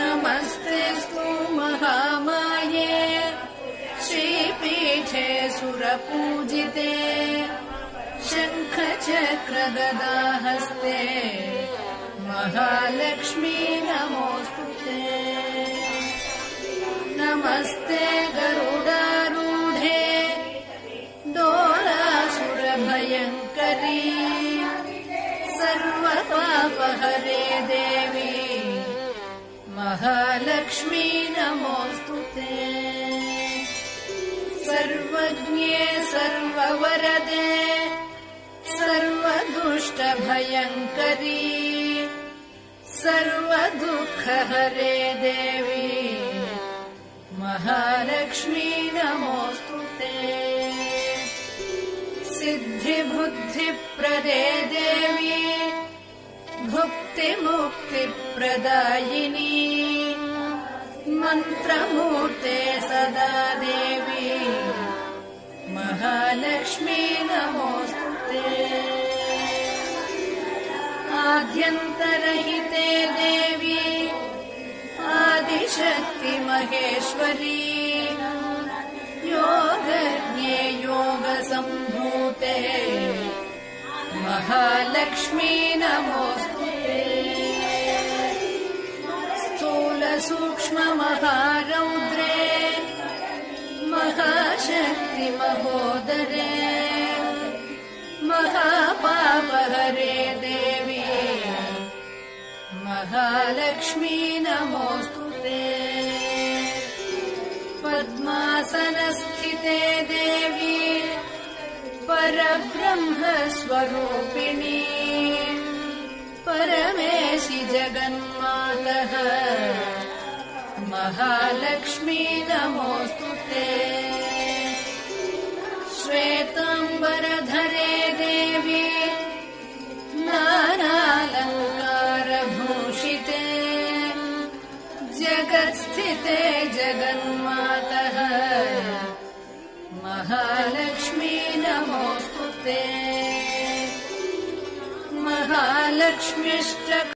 नमस्तेस्तु महामाये श्रीपीठे सुरपूजिते शङ्खचक्रगदाहस्ते महालक्ष्मी नमोऽस्तुते। नमस्ते गरुडारूढे दोलासुरभयङ्करी सर्वपापहरे देवी महालक्ष्मी नमोऽस्तुते। सर्वज्ञे सर्ववरदे सर्वदुष्टभयङ्करी सर्वदुःखहरे देवी महालक्ष्मी नमोऽस्तुते। सिद्धिबुद्धिप्रदे देवी भुक्तिमुक्तिप्रदायिनी मन्त्रमूर्ते सदा देवी महालक्ष्मी नमोऽस्तुते। आद्यन्तरहिते देवी आदिशक्ति महेश्वरी योगज्ञे योगसम्भूते महालक्ष्मी नमोऽस्तुते। स्थूलसूक्ष्ममहारौद्रे महाशक्ति महोदरे महापापहरे देवी महालक्ष्मी नमोऽस्तुते। पद्मासनस्थिते देवी परब्रह्मस्वरूपिणी परमेशि जगन्मातः महालक्ष्मी नमोऽस्तुते। श्वेताम्बरधरे देवी नानालङ्कारभूषिते जगत्स्थिते जगन्मातः महालक्ष्मी नमोऽस्तुते। महालक्ष्मीष्ट